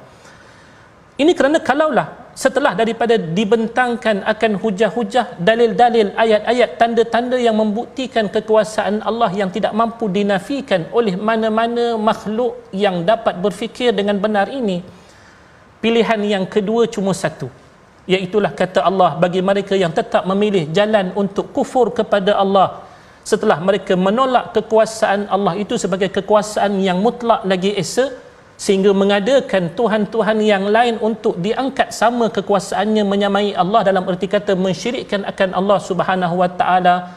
Ini kerana kalaulah setelah daripada dibentangkan akan hujah-hujah, dalil-dalil, ayat-ayat, tanda-tanda yang membuktikan kekuasaan Allah yang tidak mampu dinafikan oleh mana-mana makhluk yang dapat berfikir dengan benar ini, pilihan yang kedua cuma satu, iaitulah kata Allah bagi mereka yang tetap memilih jalan untuk kufur kepada Allah setelah mereka menolak kekuasaan Allah itu sebagai kekuasaan yang mutlak lagi esa, sehingga mengadakan Tuhan-Tuhan yang lain untuk diangkat sama kekuasaannya menyamai Allah, dalam erti kata mensyirikkan akan Allah Subhanahu wa taala.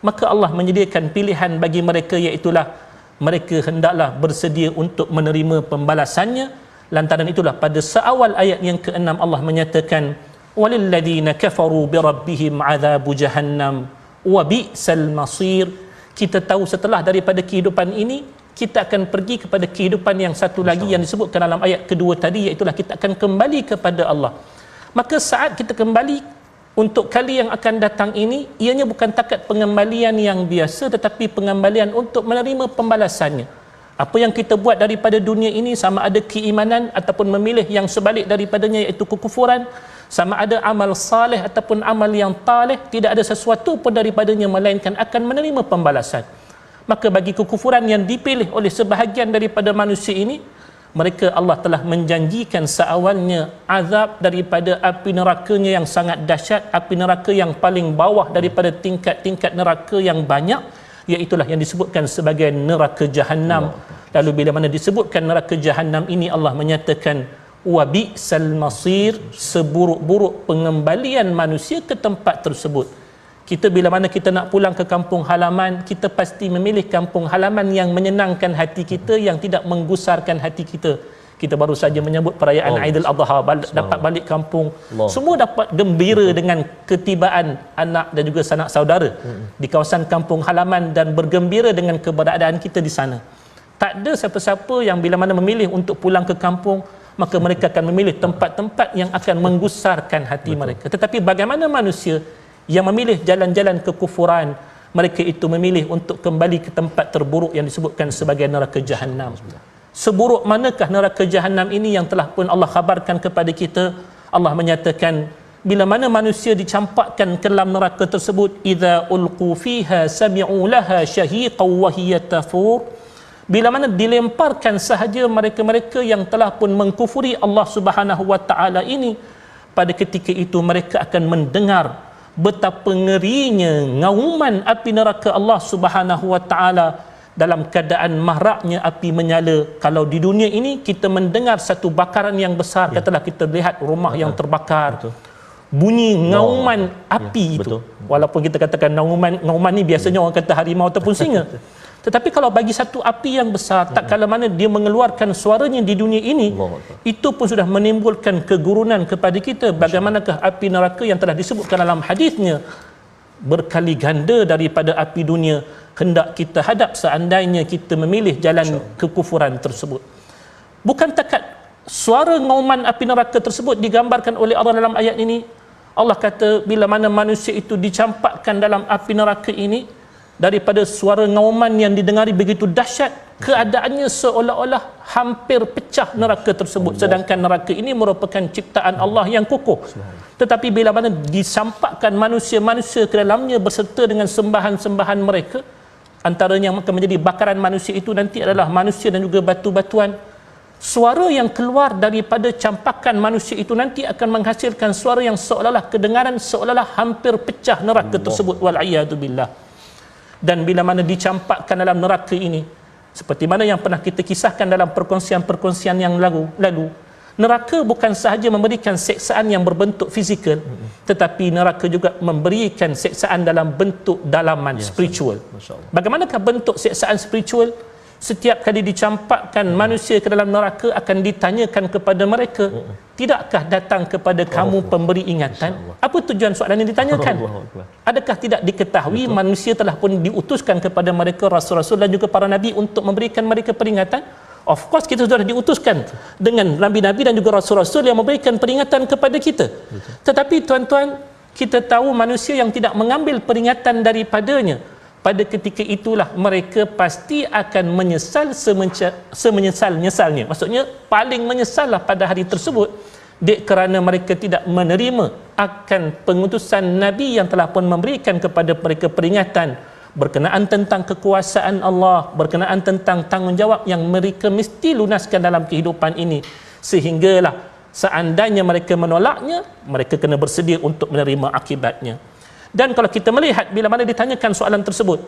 Maka Allah menyediakan pilihan bagi mereka, iaitulah mereka hendaklah bersedia untuk menerima pembalasannya. Lantaran itulah pada seawal ayat yang ke-6 Allah menyatakan walilladzina kafaru birabbihim adzabu jahannam wa bi'sal masir. Kita tahu setelah daripada kehidupan ini kita akan pergi kepada kehidupan yang satu lagi yang disebutkan dalam ayat kedua tadi, iaitulah kita akan kembali kepada Allah. Maka saat kita kembali untuk kali yang akan datang ini, ianya bukan takat pengembalian yang biasa, tetapi pengembalian untuk menerima pembalasannya. Apa yang kita buat daripada dunia ini, sama ada keimanan ataupun memilih yang sebalik daripadanya, iaitu kekufuran, sama ada amal saleh ataupun amal yang taleh, tidak ada sesuatu pun daripadanya melainkan akan menerima pembalasan. Maka bagi kekufuran yang dipilih oleh sebahagian daripada manusia ini, mereka Allah telah menjanjikan seawalnya azab daripada api nerakanya yang sangat dahsyat, api neraka yang paling bawah daripada tingkat-tingkat neraka yang banyak, iaitulah yang disebutkan sebagai neraka Jahannam. Lalu bila mana disebutkan neraka Jahannam ini, Allah menyatakan wa bi'sal masir, seburuk-buruk pengembalian manusia ke tempat tersebut. Kita bila mana kita nak pulang ke kampung halaman, kita pasti memilih kampung halaman yang menyenangkan hati kita, yang tidak menggusarkan hati kita. Kita baru saja menyambut perayaan Aidil Adha, dapat balik kampung, semua dapat gembira dengan ketibaan anak dan juga sanak saudara di kawasan kampung halaman dan bergembira dengan keberadaan kita di sana. Tak ada siapa-siapa yang bila mana memilih untuk pulang ke kampung, maka mereka akan memilih tempat-tempat yang akan menggusarkan hati mereka. Tetapi bagaimana manusia yang memilih jalan-jalan kekufuran, mereka itu memilih untuk kembali ke tempat terburuk yang disebutkan sebagai neraka Jahannam. Seburuk manakah neraka Jahannam ini yang telah pun Allah khabarkan kepada kita? Allah menyatakan bila mana manusia dicampakkan ke dalam neraka tersebut, idza ulqu fiha sami'u laha syahiqan wa hiya tafur, bila mana dilemparkan sahaja mereka-mereka yang telah pun mengkufuri Allah Subhanahu wa taala ini, pada ketika itu mereka akan mendengar betapa ngerinya ngauman api neraka Allah Subhanahu wa taala dalam keadaan mahraknya api menyala. Kalau di dunia ini kita mendengar satu bakaran yang besar, katalah kita lihat rumah yang terbakar, bunyi ngauman api itu. Walaupun kita katakan ngauman ni biasanya orang kata harimau ataupun singa. Tetapi kalau bagi satu api yang besar, tak kala mana dia mengeluarkan suaranya di dunia ini, itu pun sudah menimbulkan kegurunan kepada kita. Bagaimanakah api neraka yang telah disebutkan dalam hadisnya, berkali ganda daripada api dunia hendak kita hadap seandainya kita memilih jalan kekufuran tersebut. Bukan takat suara ngauman api neraka tersebut digambarkan oleh Allah dalam ayat ini. Allah kata bila mana manusia itu dicampakkan dalam api neraka ini, daripada suara ngauman yang didengari begitu dahsyat, keadaannya seolah-olah hampir pecah neraka tersebut, sedangkan neraka ini merupakan ciptaan Allah yang kukuh. Tetapi bila mana disampakkan manusia-manusia ke dalamnya berserta dengan sembahan-sembahan mereka, antaranya yang akan menjadi bakaran manusia itu nanti adalah manusia dan juga batu-batuan. Suara yang keluar daripada campakan manusia itu nanti akan menghasilkan suara yang seolah-olah kedengaran seolah-olah hampir pecah neraka tersebut, wal'iyadu billah. Dan bila mana dicampakkan dalam neraka ini, seperti mana yang pernah kita kisahkan dalam perkongsian-perkongsian yang lalu, neraka bukan sahaja memberikan seksaan yang berbentuk fizikal, tetapi neraka juga memberikan seksaan dalam bentuk dalaman, spiritual. Bagaimanakah bentuk seksaan spiritual? Setiap kali dicampakkan manusia ke dalam neraka akan ditanyakan kepada mereka, tidakkah datang kepada kamu pemberi ingatan? Apa tujuan soalan yang ditanyakan? Adakah tidak diketahui manusia telah pun diutuskan kepada mereka rasul-rasul dan juga para nabi untuk memberikan mereka peringatan? Of course kita sudah diutuskan dengan nabi-nabi dan juga rasul-rasul yang memberikan peringatan kepada kita. Tetapi tuan-tuan, kita tahu manusia yang tidak mengambil peringatan daripadanya, pada ketika itulah mereka pasti akan menyesal semenyesal-nyesalnya. Maksudnya paling menyesallah pada hari tersebut, kerana mereka tidak menerima akan pengutusan Nabi yang telah pun memberikan kepada mereka peringatan berkenaan tentang kekuasaan Allah, berkenaan tentang tanggungjawab yang mereka mesti lunaskan dalam kehidupan ini. Sehinggalah seandainya mereka menolaknya, mereka kena bersedia untuk menerima akibatnya. Dan kalau kita melihat bila mana ditanyakan soalan tersebut,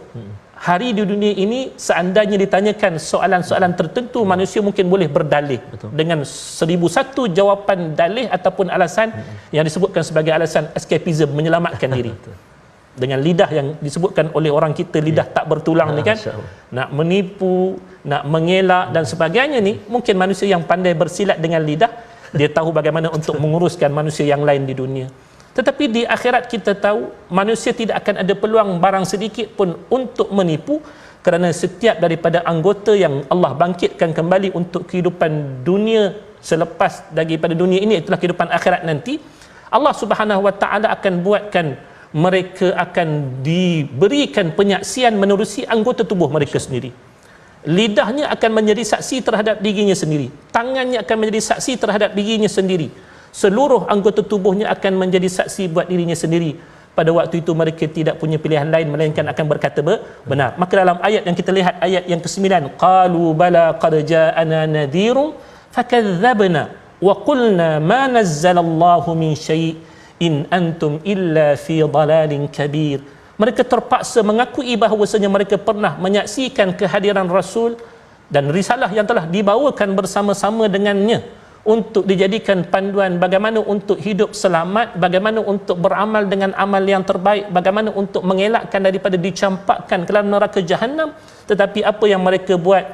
hari di dunia ini seandainya ditanyakan soalan-soalan tertentu, manusia mungkin boleh berdalih dengan 1001 jawapan dalih ataupun alasan yang disebutkan sebagai alasan escapism, menyelamatkan diri. Dengan lidah yang disebutkan oleh orang kita, lidah tak bertulang ni kan, nak menipu, nak mengelak dan sebagainya ni, mungkin manusia yang pandai bersilat dengan lidah, dia tahu bagaimana untuk menguruskan manusia yang lain di dunia. Tetapi di akhirat kita tahu manusia tidak akan ada peluang barang sedikit pun untuk menipu, kerana setiap daripada anggota yang Allah bangkitkan kembali untuk kehidupan dunia selepas daripada dunia ini, itulah kehidupan akhirat nanti, Allah Subhanahu Wa Taala akan buatkan mereka akan diberikan penyaksian menerusi anggota tubuh mereka sendiri. Lidahnya akan menjadi saksi terhadap dirinya sendiri, tangannya akan menjadi saksi terhadap dirinya sendiri, seluruh anggota tubuhnya akan menjadi saksi buat dirinya sendiri. Pada waktu itu mereka tidak punya pilihan lain melainkan akan berkata benar. Maka dalam ayat yang kita lihat, ayat yang ke-9, qalu bala qad ja'ana nadhirun fakadzabna wa qulna ma nazzalallahu min syai' in antum illa fi dhalalin kabir. Mereka terpaksa mengakui bahawasanya mereka pernah menyaksikan kehadiran Rasul dan risalah yang telah dibawakan bersama-sama dengannya untuk dijadikan panduan bagaimana untuk hidup selamat, bagaimana untuk beramal dengan amal yang terbaik, bagaimana untuk mengelakkan daripada dicampakkan ke dalam neraka Jahannam. Tetapi apa yang mereka buat?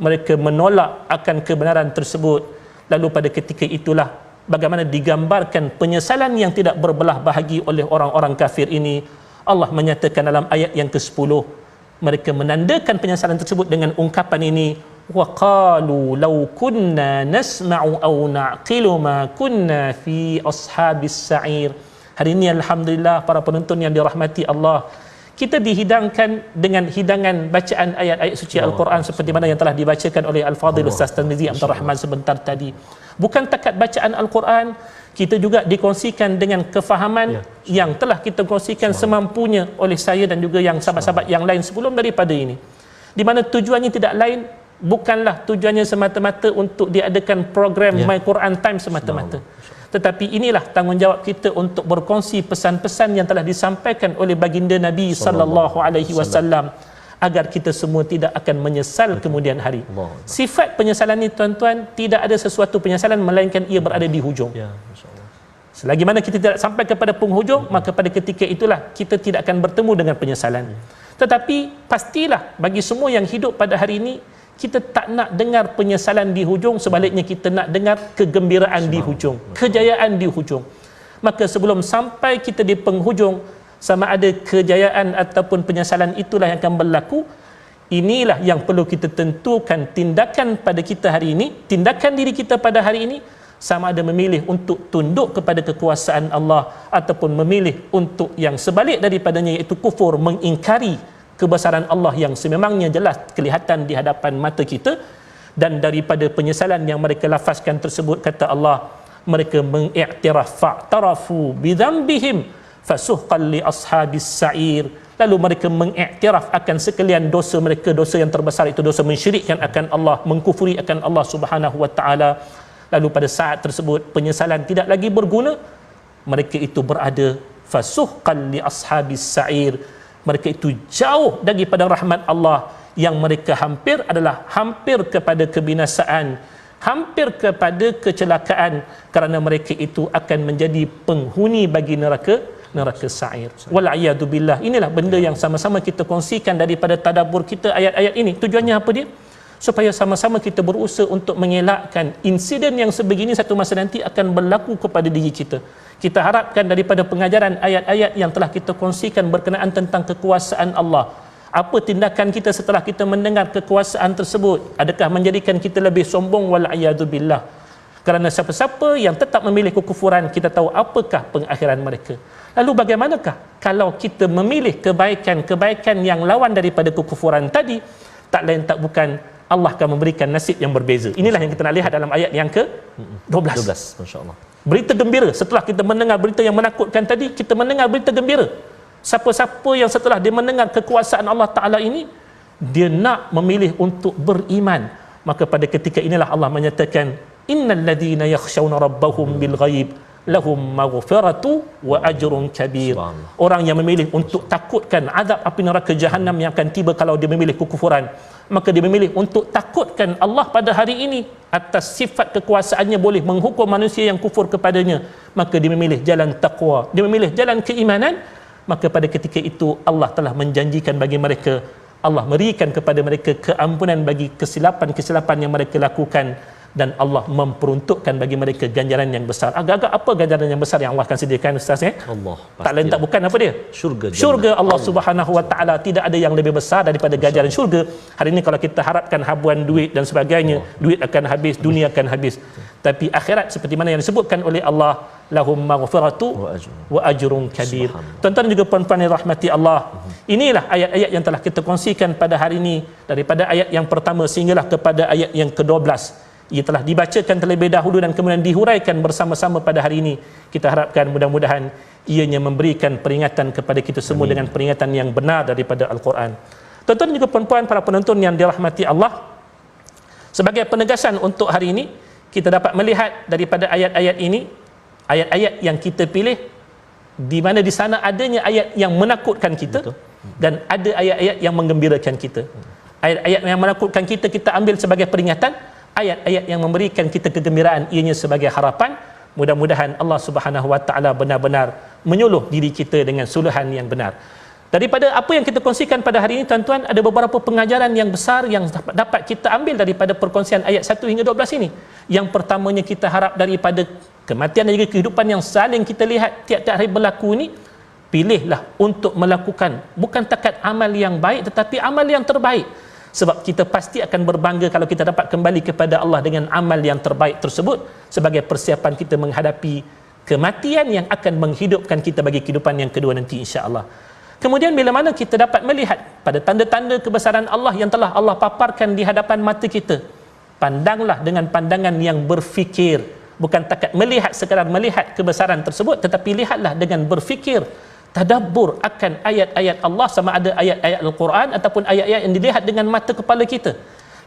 Mereka menolak akan kebenaran tersebut. Lalu pada ketika itulah bagaimana digambarkan penyesalan yang tidak berbelah bahagi oleh orang-orang kafir ini. Allah menyatakan dalam ayat yang ke-10, mereka menandakan penyesalan tersebut dengan ungkapan ini, wa qalu law kunna nasma'u aw na'qilu ma kunna fi ashabis sa'ir. Hari ini alhamdulillah para penonton yang dirahmati Allah, kita dihidangkan dengan hidangan bacaan ayat-ayat suci Al-Quran seperti mana yang telah dibacakan oleh Al-Fadhil Ustaz Tarmizi Abdul Rahman sebentar tadi. Bukan takat bacaan Al-Quran, kita juga dikongsikan dengan kefahaman yang telah kita kongsikan semampunya oleh saya dan juga yang sahabat-sahabat yang lain sebelum daripada ini, di mana tujuannya tidak lain, bukanlah tujuannya semata-mata untuk diadakan program My Quran Time semata-mata, tetapi inilah tanggungjawab kita untuk berkongsi pesan-pesan yang telah disampaikan oleh baginda Nabi sallallahu alaihi wasallam, agar kita semua tidak akan menyesal kemudian hari. Sifat penyesalan ini tuan-tuan, tidak ada sesuatu penyesalan melainkan ia berada di hujung. Selagi mana kita tidak sampai kepada penghujung, maka pada ketika itulah kita tidak akan bertemu dengan penyesalan. Tetapi pastilah bagi semua yang hidup pada hari ini, kita tak nak dengar penyesalan di hujung, sebaliknya kita nak dengar kegembiraan di hujung, kejayaan di hujung. Maka sebelum sampai kita di penghujung, sama ada kejayaan ataupun penyesalan itulah yang akan berlaku. Inilah yang perlu kita tentukan tindakan pada kita hari ini, tindakan diri kita pada hari ini, sama ada memilih untuk tunduk kepada kekuasaan Allah ataupun memilih untuk yang sebalik daripadanya, iaitu kufur, mengingkari kebesaran Allah yang sememangnya jelas kelihatan di hadapan mata kita. Dan daripada penyesalan yang mereka lafazkan tersebut, kata Allah, mereka mengiktiraf, fa'tarafu bidzambihim fasuhqan li ashabis sa'ir. Lalu mereka mengiktiraf akan sekalian dosa mereka, dosa yang terbesar itu dosa mensyirikkan akan Allah, mengkufuri akan Allah Subhanahu wa taala. Lalu pada saat tersebut penyesalan tidak lagi berguna, mereka itu berada fasuhqan li ashabis sa'ir. Mereka itu jauh daripada rahmat Allah, yang mereka hampir adalah hampir kepada kebinasaan, hampir kepada kecelakaan, kerana mereka itu akan menjadi penghuni bagi neraka sa'ir. Wal'iyadu billah. Inilah benda yang sama-sama kita kongsikan daripada tadabbur kita ayat-ayat ini. Tujuannya apa dia? Supaya sama-sama kita berusaha untuk mengelakkan insiden yang sebegini satu masa nanti akan berlaku kepada diri kita. Kita harapkan daripada pengajaran ayat-ayat yang telah kita kongsikan berkenaan tentang kekuasaan Allah, apa tindakan kita setelah kita mendengar kekuasaan tersebut? Adakah menjadikan kita lebih sombong? Wal'iyadu billah. Kerana siapa-siapa yang tetap memilih kekufuran, kita tahu apakah pengakhiran mereka. Lalu bagaimanakah kalau kita memilih kebaikan yang lawan daripada kekufuran tadi? Tak lain tak bukan Allah akan memberikan nasib yang berbeza. Inilah yang kita nak lihat dalam ayat yang ke-12. 12, masya-Allah. Berita gembira. Setelah kita mendengar berita yang menakutkan tadi, kita mendengar berita gembira. Siapa-siapa yang setelah dia mendengar kekuasaan Allah Ta'ala ini, dia nak memilih untuk beriman, maka pada ketika inilah Allah menyatakan, innal ladhina yakhshawna rabbahum bil ghaib lahum maghfiratu wa ajrun kabir. Orang yang memilih untuk takutkan azab api neraka Jahannam yang akan tiba kalau dia memilih kekufuran, maka dia memilih untuk takutkan Allah pada hari ini atas sifat kekuasaannya boleh menghukum manusia yang kufur kepadanya, maka dia memilih jalan taqwa, dia memilih jalan keimanan. Maka pada ketika itu Allah telah menjanjikan bagi mereka, Allah berikan kepada mereka keampunan bagi kesilapan-kesilapan yang mereka lakukan, dan Allah memperuntukkan bagi mereka ganjaran yang besar. Agak-agak apa ganjaran yang besar yang Allah akan sediakan, Ustaz? Allah, tak lain tak bukan apa dia? Syurga Allah Subhanahu wa taala. Tidak ada yang lebih besar daripada ganjaran syurga. Hari ini kalau kita harapkan habuan duit dan sebagainya, duit akan habis, dunia akan habis. Tapi akhirat seperti mana yang disebutkan oleh Allah, lahum maghfiratu wa ajrun kabir. Tuan-tuan juga puan-puan yang rahmati Allah, inilah ayat-ayat yang telah kita kongsikan pada hari ini, daripada ayat yang pertama sehinggalah kepada ayat yang ke-12. Ia telah dibacakan terlebih dahulu dan kemudian dihuraikan bersama-sama pada hari ini. Kita harapkan mudah-mudahan ianya memberikan peringatan kepada kita semua. Amin. Dengan peringatan yang benar daripada Al-Quran. Tuan-tuan juga puan-puan para penonton yang dirahmati Allah, sebagai penegasan untuk hari ini, kita dapat melihat daripada ayat-ayat ini, ayat-ayat yang kita pilih, di mana di sana adanya ayat yang menakutkan kita. Betul. Dan ada ayat-ayat yang menggembirakan kita. Ayat-ayat yang menakutkan kita, kita ambil sebagai peringatan. Ayat-ayat yang memberikan kita kegembiraan, ianya sebagai harapan. Mudah-mudahan Allah Subhanahu wa taala benar-benar menyuluh diri kita dengan suluhan yang benar. Daripada apa yang kita kongsikan pada hari ini, tuan-tuan, ada beberapa pengajaran yang besar yang dapat kita ambil daripada perkongsian ayat 1 hingga 12 ini. Yang pertamanya, kita harap daripada kematian dan juga kehidupan yang saling kita lihat tiap-tiap hari berlaku ini, pilihlah untuk melakukan bukan takat amal yang baik, tetapi amal yang terbaik. Sebab kita pasti akan berbangga kalau kita dapat kembali kepada Allah dengan amal yang terbaik tersebut, sebagai persiapan kita menghadapi kematian yang akan menghidupkan kita bagi kehidupan yang kedua nanti, insya-Allah. Kemudian bila mana kita dapat melihat pada tanda-tanda kebesaran Allah yang telah Allah paparkan di hadapan mata kita, pandanglah dengan pandangan yang berfikir. Bukan takat melihat sekadar melihat kebesaran tersebut, tetapi lihatlah dengan berfikir, tadabbur akan ayat-ayat Allah, sama ada ayat-ayat Al-Quran ataupun ayat-ayat yang dilihat dengan mata kepala kita.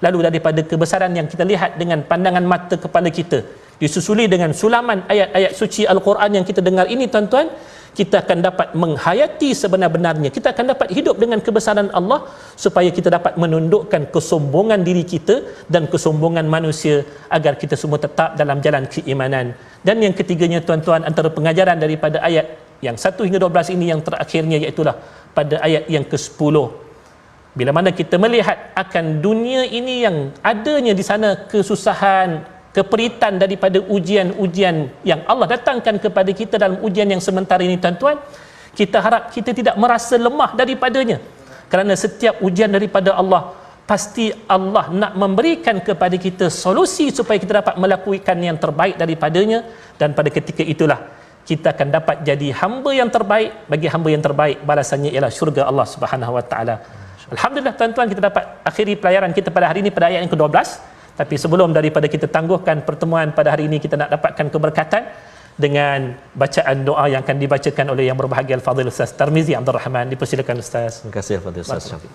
Lalu daripada kebesaran yang kita lihat dengan pandangan mata kepala kita, disusuli dengan sulaman ayat-ayat suci Al-Quran yang kita dengar ini, tuan-tuan, kita akan dapat menghayati sebenar-benarnya. Kita akan dapat hidup dengan kebesaran Allah, supaya kita dapat menundukkan kesombongan diri kita dan kesombongan manusia, agar kita semua tetap dalam jalan keimanan. Dan yang ketiganya, tuan-tuan, antara pengajaran daripada ayat yang 1 hingga 12 ini yang terakhirnya, iaitulah pada ayat yang ke-10. Bila mana kita melihat akan dunia ini yang adanya di sana kesusahan, keperitan daripada ujian-ujian yang Allah datangkan kepada kita dalam ujian yang sementara ini, tuan-tuan, kita harap kita tidak merasa lemah daripadanya, kerana setiap ujian daripada Allah, pasti Allah nak memberikan kepada kita solusi supaya kita dapat melakukan yang terbaik daripadanya, dan pada ketika itulah kita akan dapat jadi hamba yang terbaik. Bagi hamba yang terbaik, balasannya ialah syurga Allah Subhanahu Wa Taala. Alhamdulillah tuan-tuan, kita dapat akhiri pelajaran kita pada hari ini pada ayat yang ke-12. Tapi sebelum daripada kita tangguhkan pertemuan pada hari ini, kita nak dapatkan keberkatan dengan bacaan doa yang akan dibacakan oleh yang berbahagia Al-Fadhil Ustaz Tarmizi Abdul Rahman. Dipersilakan Ustaz. Terima kasih Fadil Ustaz Syafiq.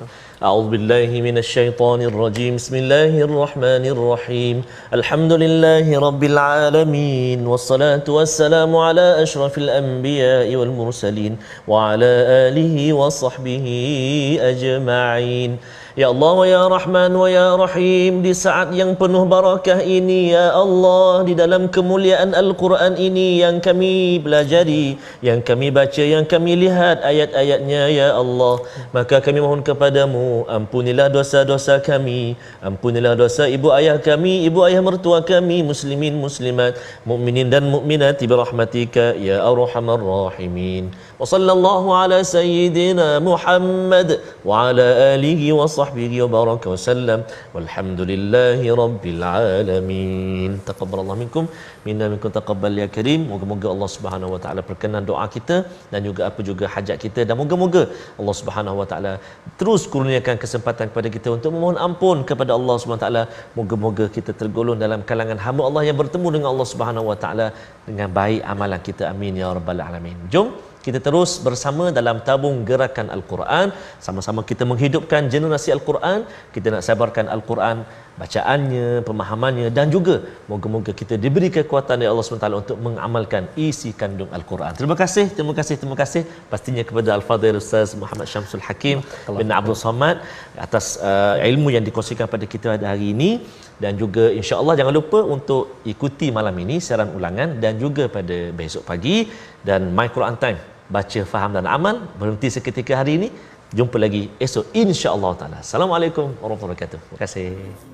A'udzubillahi minasyaitonirrajim. Bismillahirrahmanirrahim. Alhamdulillahi rabbil alamin, wassalatu wassalamu ala asyrafil anbiya'i wal mursalin wa ala alihi wa sahbihi ajma'in. Ya Allah wa ya Rahman wa ya Rahim, di saat yang penuh barakah ini ya Allah, di dalam kemuliaan Al-Quran ini yang kami belajari, yang kami baca, yang kami lihat ayat-ayatnya ya Allah, maka kami mohon kepadamu, ampunilah dosa-dosa kami, ampunilah dosa ibu ayah kami, ibu ayah mertua kami, muslimin muslimat, mukminin dan mukminat bi rahmatika ya arhamar rahimin. Wa sallallahu ala sayyidina Muhammad wa ala alihi wa sahbihi wa baraka wa sallam, walhamdulillahi rabbil alamin. Taqabbalallahu minkum, minna minkum taqabbal ya karim. Moga-moga Allah Subhanahu wa taala perkenan doa kita dan juga apa juga hajat kita, dan moga-moga Allah Subhanahu wa taala terus kurniakan kesempatan kepada kita untuk memohon ampun kepada Allah Subhanahu wa taala. Moga-moga kita tergolong dalam kalangan hamba Allah yang bertemu dengan Allah Subhanahu wa taala dengan baik amalan kita. Amin ya rabbal alamin. Jom kita terus bersama dalam tabung gerakan Al-Quran. Sama-sama kita menghidupkan generasi Al-Quran. Kita nak sabarkan Al-Quran, bacaannya, pemahamannya, dan juga moga-moga kita diberi kekuatan oleh Allah SWT untuk mengamalkan isi kandung Al-Quran. Terima kasih, terima kasih, terima kasih pastinya kepada Al-Fadhil Ustaz Muhammad Syamsul Hakim bin Abdul Samad atas ilmu yang dikongsikan pada kita pada hari ini. Dan juga insya-Allah jangan lupa untuk ikuti malam ini siaran ulangan, dan juga pada besok pagi, dan My Quran Time, baca, faham dan amal berhenti seketika hari ini. Jumpa lagi esok insya-Allah taala. Assalamualaikum warahmatullahi wabarakatuh. Terima kasih.